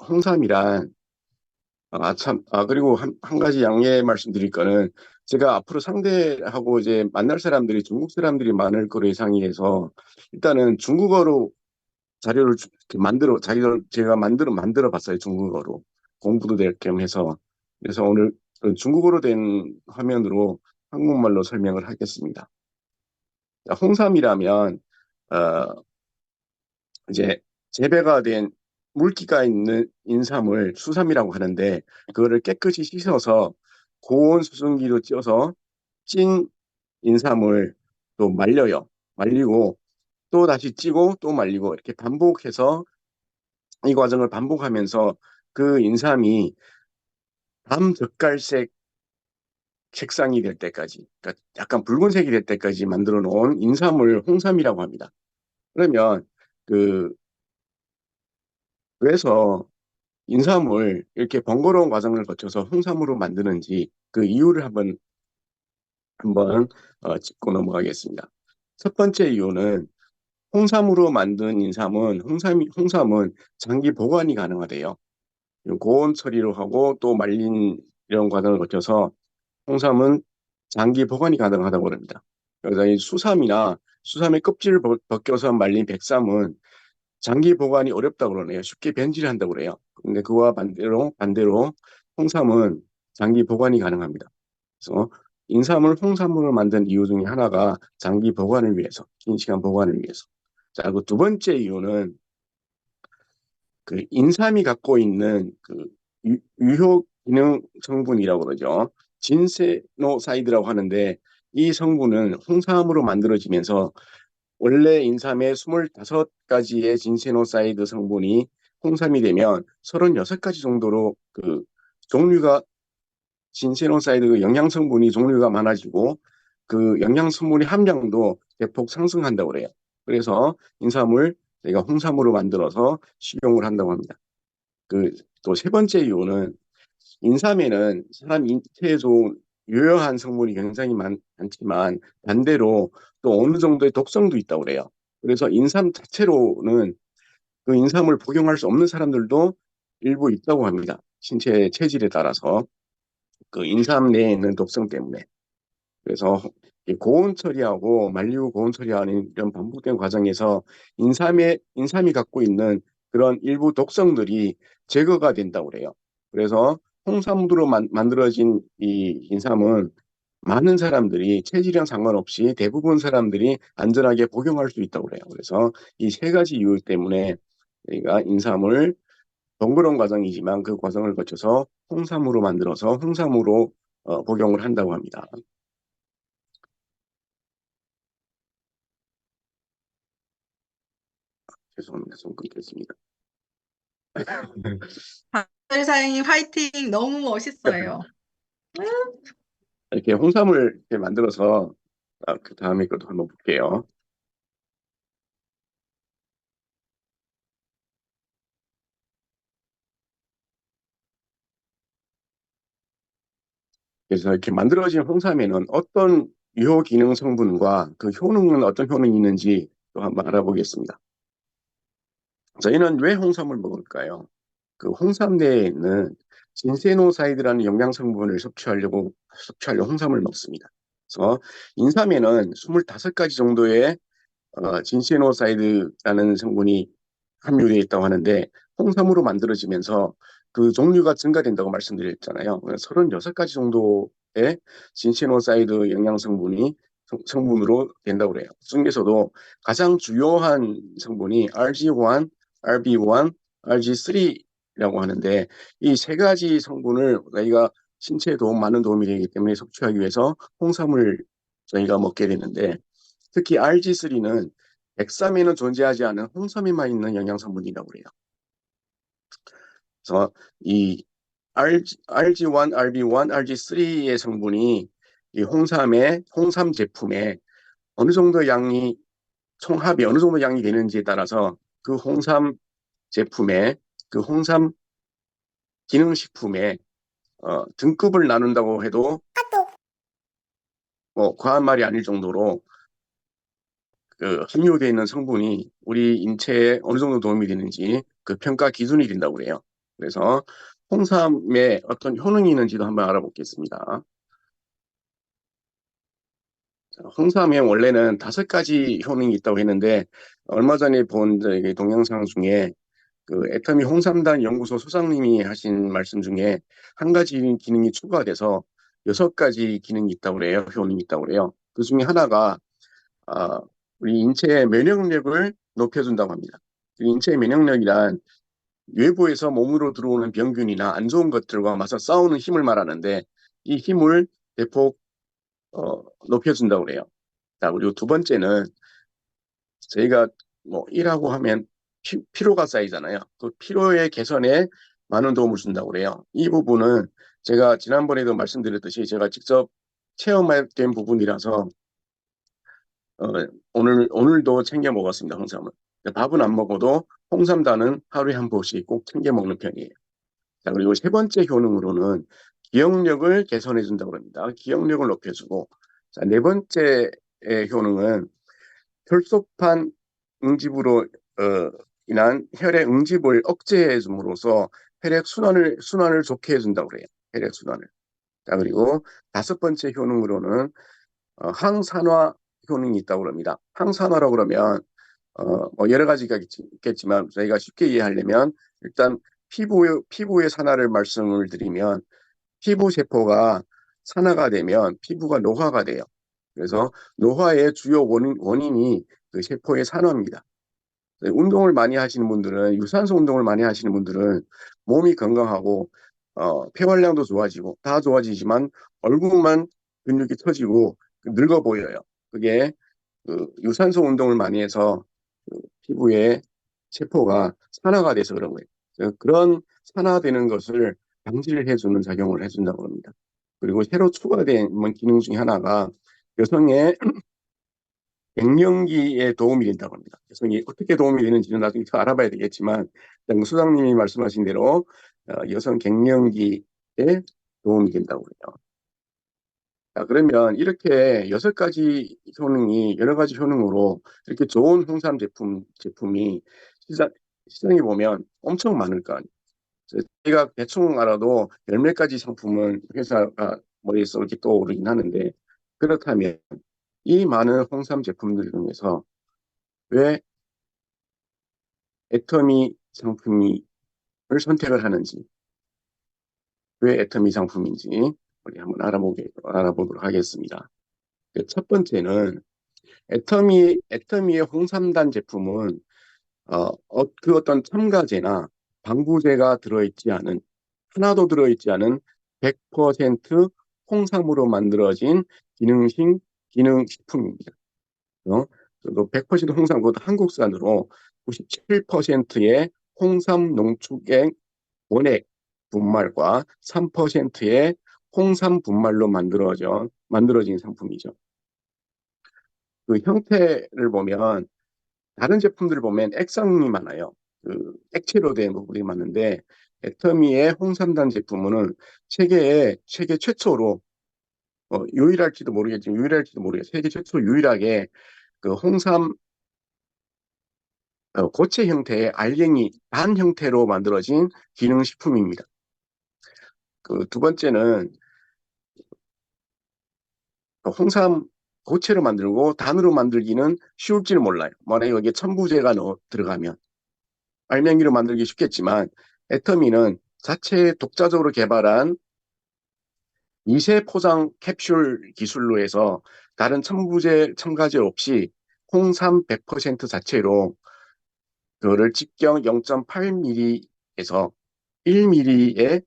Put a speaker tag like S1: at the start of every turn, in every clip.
S1: 홍삼이란 그리고 한 가지 양해 말씀드릴 거는 제가 앞으로 상대하고 이제 만날 사람들이 중국 사람들이 많을 거로 예상이 해서 일단은 중국어로 자료를 이렇게 제가 만들어 봤어요. 중국어로 공부도 될 겸 해서. 그래서 오늘 그 중국어로 된 화면으로 한국말로 설명을 하겠습니다. 홍삼이라면 어 이제 재배가 된 물기가 있는 인삼을 수삼이라고 하는데, 그거를 깨끗이 씻어서 고온 수증기로 쪄서 찐 인삼을 또 말려요. 말리고 또 다시 찌고 또 말리고 이렇게 반복해서, 이 과정을 반복하면서 그 인삼이 밤젓갈색 색상이 될 때까지, 그러니까 약간 붉은색이 될 때까지 만들어 놓은 인삼을 홍삼이라고 합니다. 그러면 그 왜서 인삼을 이렇게 번거로운 과정을 거쳐서 홍삼으로 만드는지 그 이유를 한번 짚고 넘어가겠습니다. 첫 번째 이유는, 홍삼으로 만든 홍삼은 장기 보관이 가능하대요. 고온 처리로 하고 또 말린 이런 과정을 거쳐서 홍삼은 장기 보관이 가능하다고 합니다. 그래서 이 수삼의 껍질을 벗겨서 말린 백삼은 장기 보관이 어렵다고 그러네요. 쉽게 변질한다고 그래요. 근데 그와 반대로 홍삼은 장기 보관이 가능합니다. 그래서 인삼을 홍삼으로 만든 이유 중에 하나가 장기 보관을 위해서, 긴 시간 보관을 위해서. 자, 그 두 번째 이유는 그 인삼이 갖고 있는 그 유효 기능 성분이라고 그러죠. 진세노사이드라고 하는데, 이 성분은 홍삼으로 만들어지면서 원래 인삼의 25가지의 진세노사이드 성분이 홍삼이 되면 36가지 정도로 그 종류가, 진세노사이드 영양 성분이 종류가 많아지고 그 영양 성분의 함량도 대폭 상승한다고 그래요. 그래서 인삼을 저희가 홍삼으로 만들어서 식용을 한다고 합니다. 그 또 세 번째 이유는, 인삼에는 사람 인체에 좋은 유효한 성분이 굉장히 많지만 반대로 또 어느 정도의 독성도 있다고 그래요. 그래서 인삼 자체로는 그 인삼을 복용할 수 없는 사람들도 일부 있다고 합니다. 신체 체질에 따라서 그 인삼 내에 있는 독성 때문에. 그래서 이 고온 처리하고 말리고 고온 처리하는 이런 반복된 과정에서 인삼이 갖고 있는 그런 일부 독성들이 제거가 된다고 그래요. 그래서 홍삼으로 만들어진 이 인삼은 많은 사람들이 체질이랑 상관없이 대부분 사람들이 안전하게 복용할 수 있다고 그래요. 그래서 이 세 가지 이유 때문에 저희가 인삼을 번거로운 과정이지만 그 과정을 거쳐서 홍삼으로 만들어서 홍삼으로 복용을 한다고 합니다. 죄송합니다. 좀 끊겼습니다.
S2: 박들 사장님 화이팅! 너무 멋있어요.
S1: 이렇게 홍삼을 이렇게 만들어서 그 다음에 것도 한번 볼게요. 그래서 이렇게 만들어진 홍삼에는 어떤 유효 기능 성분과 그 효능은 어떤 효능이 있는지 또 한번 알아보겠습니다. 저희는 왜 홍삼을 먹을까요? 그 홍삼 내에 있는 진세노사이드라는 영양 성분을 섭취하려고 홍삼을 먹습니다. 그래서 인삼에는 25가지 정도의 진세노사이드라는 성분이 함유되어 있다고 하는데, 홍삼으로 만들어지면서 그 종류가 증가된다고 말씀드렸잖아요. 36가지 정도의 진세노사이드 영양 성분으로 된다고 그래요. 그 중에서도 가장 주요한 성분이 RG1, RB1, RG3라고 하는데, 이 세 가지 성분을 저희가 신체에 많은 도움이 되기 때문에 섭취하기 위해서 홍삼을 저희가 먹게 되는데, 특히 RG3는 백삼에는 존재하지 않은 홍삼에만 있는 영양 성분이라고 그래요. 그래서 이 RG1, RB1, RG3의 성분이 이 홍삼 제품에 어느 정도 양이 총합이 어느 정도 양이 되는지에 따라서 그 홍삼 제품에, 그 홍삼 기능식품에 등급을 나눈다고 해도 과한 말이 아닐 정도로 함유되어 있는 성분이 우리 인체에 어느 정도 도움이 되는지 그 평가 기준이 된다고 그래요. 그래서 홍삼에 어떤 효능이 있는지도 한번 알아보겠습니다. 자, 홍삼에 원래는 5가지 효능이 있다고 했는데 얼마 전에 본 저기 동영상 중에 그 애터미 홍삼단 연구소 소장님이 하신 말씀 중에 한 가지 기능이 추가돼서 6가지 기능이 있다고 그래요. 효능이 있다고 그래요. 그 중에 하나가 아, 우리 인체의 면역력을 높여준다고 합니다. 그 인체의 면역력이란 외부에서 몸으로 들어오는 병균이나 안 좋은 것들과 맞서 싸우는 힘을 말하는데 이 힘을 대폭 높여준다고 그래요. 자, 그리고 두 번째는 저희가 뭐 일하고 하면 피로가 쌓이잖아요. 그 피로의 개선에 많은 도움을 준다고 그래요. 이 부분은 제가 지난번에도 말씀드렸듯이 제가 직접 체험된 부분이라서 어, 오늘도 챙겨 먹었습니다. 홍삼을. 밥은 안 먹어도 홍삼단은 하루에 한 번씩 꼭 챙겨 먹는 편이에요. 자, 그리고 세 번째 효능으로는 기억력을 개선해 준다고 합니다. 기억력을 높여주고, 자, 네 번째 효능은 혈소판 응집으로 인한 혈액 응집을 억제해 줌으로써 혈액 순환을 좋게 해준다고 그래요. 혈액 순환을. 자, 그리고 다섯 번째 효능으로는 항산화 효능이 있다고 합니다. 항산화라고 그러면 뭐 여러 가지가 있겠지만 저희가 쉽게 이해하려면 일단 피부의 산화를 말씀을 드리면 피부 세포가 산화가 되면 피부가 노화가 돼요. 그래서 노화의 주요 원인이 그 세포의 산화입니다. 운동을 많이 하시는 분들은 유산소 운동을 많이 하시는 분들은 몸이 건강하고 폐활량도 좋아지고 다 좋아지지만 얼굴만 근육이 처지고 늙어 보여요. 그게 그 유산소 운동을 많이 해서 그 피부에 세포가 산화가 돼서 그런 거예요. 그런 산화되는 것을 방지를 해주는 작용을 해준다고 합니다. 그리고 새로 추가된 기능 중에 하나가 여성의 갱년기에 도움이 된다고 합니다. 여성이 어떻게 도움이 되는지는 나중에 더 알아봐야 되겠지만 일단 수장님이 말씀하신 대로 여성 갱년기에 도움이 된다고 해요. 자, 그러면 이렇게 6가지 효능이 여러 가지 효능으로 이렇게 좋은 홍삼 제품이 시장에 보면 엄청 많을 거 아니에요. 제가 대충 알아도 열 몇 가지 상품은 회사가 머리에서 이렇게 떠오르긴 하는데 그렇다면 이 많은 홍삼 제품들 중에서 왜 애터미 상품을 선택을 하는지, 왜 애터미 상품인지 우리 한번 알아보도록 하겠습니다. 첫 번째는 애터미의 홍삼단 제품은 그 어떤 첨가제나 방부제가 하나도 들어있지 않은 100% 홍삼으로 만들어진 기능식품입니다. 그리고 100% 홍삼, 그것도 한국산으로 97%의 홍삼 농축액 원액 분말과 3%의 홍삼 분말로 만들어진 상품이죠. 그 형태를 보면 다른 제품들을 보면 액상이 많아요. 그 액체로 된 부분이 많은데 애터미의 홍삼단 제품은 세계 최초로 유일할지도 모르겠지만 세계 최초 유일하게 그 홍삼 고체 형태의 알갱이 단 형태로 만들어진 기능식품입니다. 그 두 번째는 홍삼 고체로 만들고 단으로 만들기는 쉬울지는 몰라요. 만약에 여기에 첨부제가 들어가면 알맹이로 만들기 쉽겠지만 애터미는 자체 독자적으로 개발한 미세 포장 캡슐 기술로 해서 다른 첨가제 없이 홍삼 100% 자체로 그거를 직경 0.8mm에서 1mm의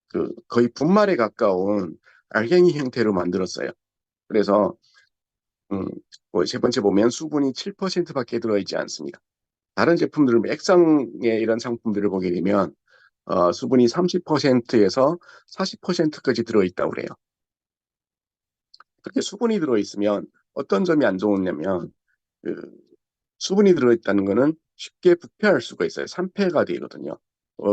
S1: 그 거의 분말에 가까운 알갱이 형태로 만들었어요. 그래서 음, 뭐세 번째 보면 수분이 7%밖에 들어있지 않습니다. 다른 제품들은 액상의 이런 상품들을 보게 되면 수분이 30%에서 40%까지 들어있다고 그래요. 그렇게 수분이 들어있으면 어떤 점이 안 좋으냐면 그 수분이 들어있다는 거는 쉽게 부패할 수가 있어요. 산패가 되거든요.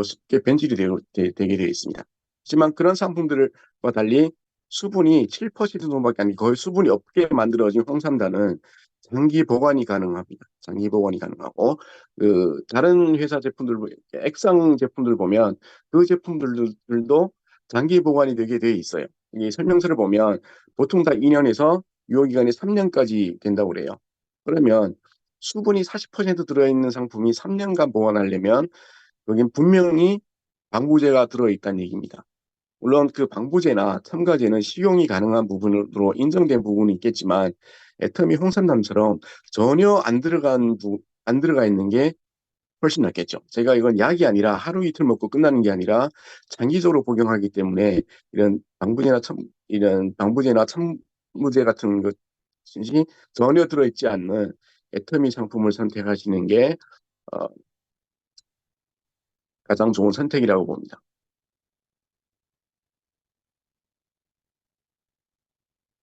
S1: 쉽게 변질이 되게 되어 있습니다. 하지만 그런 상품들과 달리 수분이 7% 정도밖에 안 돼. 거의 수분이 없게 만들어진 홍삼단은 장기 보관이 가능합니다. 장기 보관이 가능하고 그 다른 회사 제품들 액상 제품들 보면 그 제품들도 장기 보관이 되게 돼 있어요. 이 설명서를 보면 보통 다 2년에서 유효기간이 3년까지 된다고 그래요. 그러면 수분이 40% 들어있는 상품이 3년간 보관하려면 여긴 분명히 방부제가 들어있다는 얘기입니다. 물론 그 방부제나 첨가제는 식용이 가능한 부분으로 인정된 부분이 있겠지만 애터미 홍삼담처럼 전혀 안 들어가 있는 게 훨씬 낫겠죠. 제가 이건 약이 아니라 하루 이틀 먹고 끝나는 게 아니라 장기적으로 복용하기 때문에 이런 방부제나 첨무제 같은 것이 전혀 들어있지 않는 애터미 상품을 선택하시는 게 어, 가장 좋은 선택이라고 봅니다.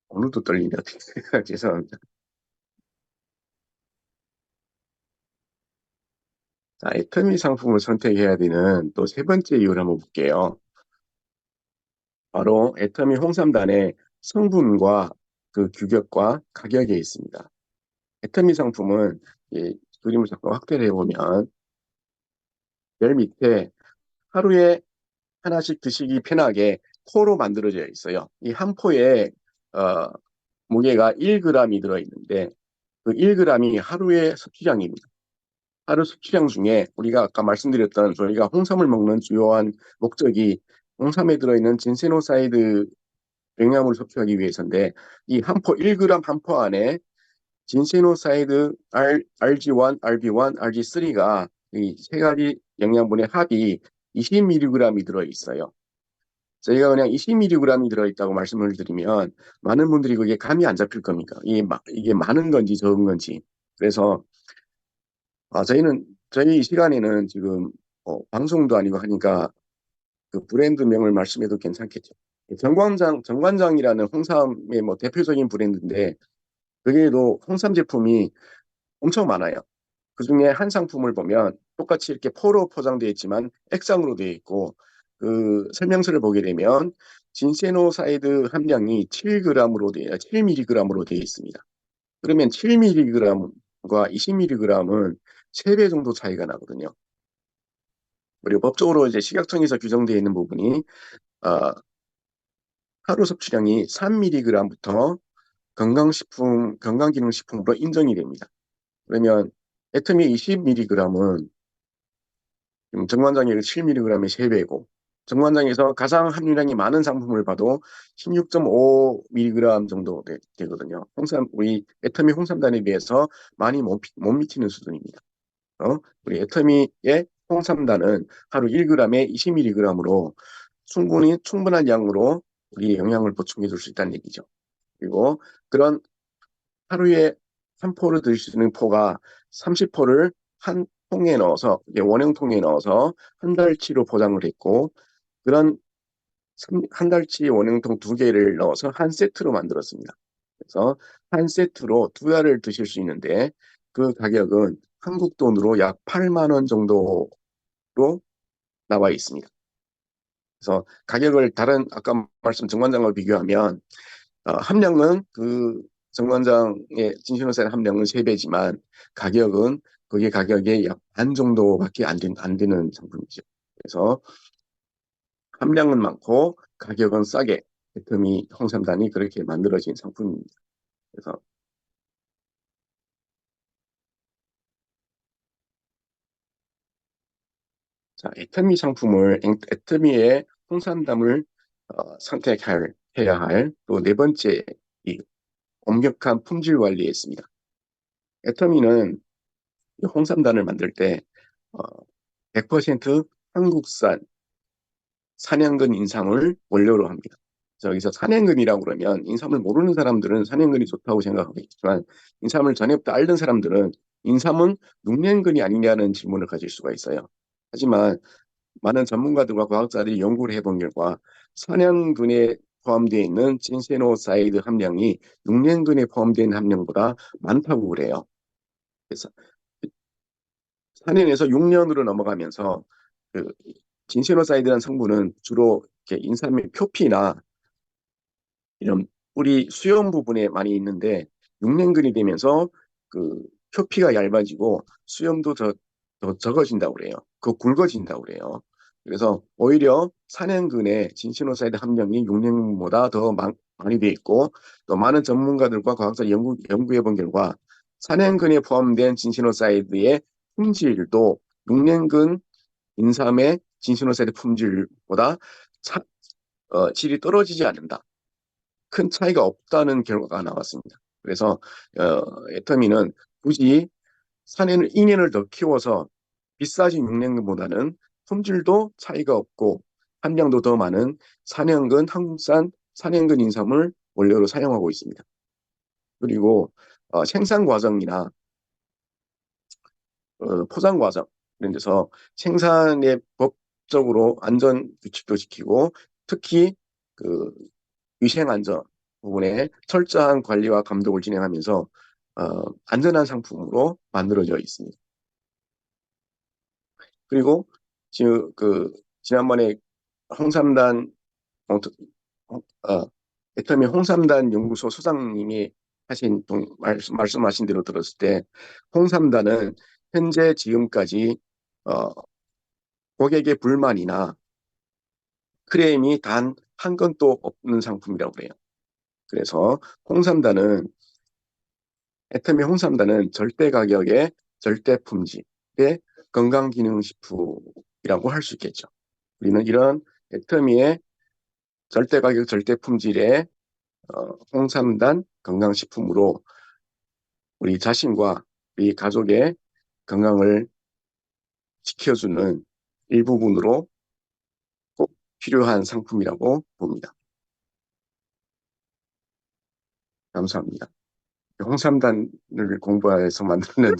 S1: 오늘도 떨리네요. 죄송합니다. 자, 애터미 상품을 선택해야 되는 또 세 번째 이유를 한번 볼게요. 바로 애터미 홍삼단의 성분과 그 규격과 가격에 있습니다. 애터미 상품은 이 그림을 잠깐 확대를 해보면 맨 밑에 하루에 하나씩 드시기 편하게 포로 만들어져 있어요. 이 한 포에 어, 무게가 1g이 들어있는데 그 1g이 하루의 섭취량입니다. 하루 섭취량 중에 우리가 아까 말씀드렸던 저희가 홍삼을 먹는 주요한 목적이 홍삼에 들어있는 진세노사이드 영양분을 섭취하기 위해서인데 이 한 포 1g 한 포 안에 진세노사이드 RG1, RB1, RG3가 이 세 가지 영양분의 합이 20mg이 들어있어요. 저희가 그냥 20mg이 들어있다고 말씀을 드리면 많은 분들이 그게 감이 안 잡힐 겁니까? 이게 많은 건지 적은 건지. 그래서 저희 이 시간에는 지금 방송도 아니고 하니까 그 브랜드명을 말씀해도 괜찮겠죠. 정관장이라는 홍삼의 뭐 대표적인 브랜드인데 거기에도 홍삼 제품이 엄청 많아요. 그중에 한 상품을 보면 똑같이 이렇게 포로 포장되어 있지만 액상으로 되어 있고 그 설명서를 보게 되면 진세노사이드 함량이 7g으로 되어 7mg으로 되어 있습니다. 그러면 7mg과 20mg은 3배 정도 차이가 나거든요. 그리고 법적으로 이제 식약청에서 규정되어 있는 부분이 어, 하루 섭취량이 3mg부터 건강기능식품으로 인정이 됩니다. 그러면 애터미 20mg은 정관장의 7mg의 3배고 정관장에서 가장 함유량이 많은 상품을 봐도 16.5mg 정도 되거든요. 우리 애터미 홍삼단에 비해서 많이 못 미치는 수준입니다. 우리 애터미의 홍삼단은 하루 1g에 20mg으로 충분한 양으로 우리 영양을 보충해 줄 수 있다는 얘기죠. 그리고 그런 하루에 한 포를 드실 수 있는 포가 30포를 한 통에 넣어서 원형통에 넣어서 한 달치로 포장을 했고 그런 한 달치 원형통 두 개를 넣어서 한 세트로 만들었습니다. 그래서 한 세트로 두 달을 드실 수 있는데 그 가격은 한국 돈으로 약 8만 원 정도로 나와 있습니다. 그래서 가격을 다른 아까 말씀 정관장과 비교하면 함량은 그 정관장의 진신호사의 함량은 3배지만 가격은 그게 가격의 약 반 정도밖에 안 되는 상품이죠. 그래서 함량은 많고 가격은 싸게 애터미 홍삼단이 그렇게 만들어진 상품입니다. 그래서 자, 애터미의 홍삼담을 해야 할 또 네 번째 이 엄격한 품질 관리에 있습니다. 애터미는 홍삼단을 만들 때 어, 100% 한국산 산양근 인삼을 원료로 합니다. 여기서 산양근이라고 그러면 인삼을 모르는 사람들은 산양근이 좋다고 생각하겠지만 인삼을 전에부터 알던 사람들은 인삼은 육냉근이 아니냐는 질문을 가질 수가 있어요. 하지만 많은 전문가들과 과학자들이 연구를 해본 결과 산양근에 포함되어 있는 진세노사이드 함량이 육냉근에 포함된 함량보다 많다고 그래요. 그래서 4년에서 6년으로 넘어가면서 그 진시노사이드라는 성분은 주로 이렇게 인삼의 표피나 이런 뿌리 수염 부분에 많이 있는데 6년근이 되면서 그 표피가 얇아지고 수염도 더 적어진다고 그래요. 굵어진다고 그래요. 그래서 오히려 4년근의 진시노사이드 함량이 6년근보다 더 많이 돼 있고 또 많은 전문가들과 과학자 연구해 본 결과 4년근에 포함된 진시노사이드의 품질도 6년근 인삼의 진시노사이드 품질보다 질이 떨어지지 않는다. 큰 차이가 없다는 결과가 나왔습니다. 그래서 애터미는 굳이 4년을 2년을 더 키워서 비싸진 6년근보다는 품질도 차이가 없고 함량도 더 많은 4년근 한국산 4년근 인삼을 원료로 사용하고 있습니다. 그리고 생산 과정이나 포장 과정 이런 데서 생산의 법적으로 안전 규칙도 지키고 특히 그 위생 안전 부분에 철저한 관리와 감독을 진행하면서 안전한 상품으로 만들어져 있습니다. 그리고 지금 지난번에 홍삼단 어, 어, 애터미 홍삼단 연구소 소장님이 말씀하신 대로 들었을 때 홍삼단은 현재 지금까지 어, 고객의 불만이나 크레임이 단 한 건도 없는 상품이라고 그래요. 그래서 홍삼단은 애터미 홍삼단은 절대 가격의 절대 품질의 건강기능식품이라고 할 수 있겠죠. 우리는 이런 애터미의 절대 가격 절대 품질의 홍삼단 건강식품으로 우리 자신과 우리 가족의 건강을 지켜주는 일부분으로 꼭 필요한 상품이라고 봅니다. 감사합니다. 홍삼단을 공부해서 만드는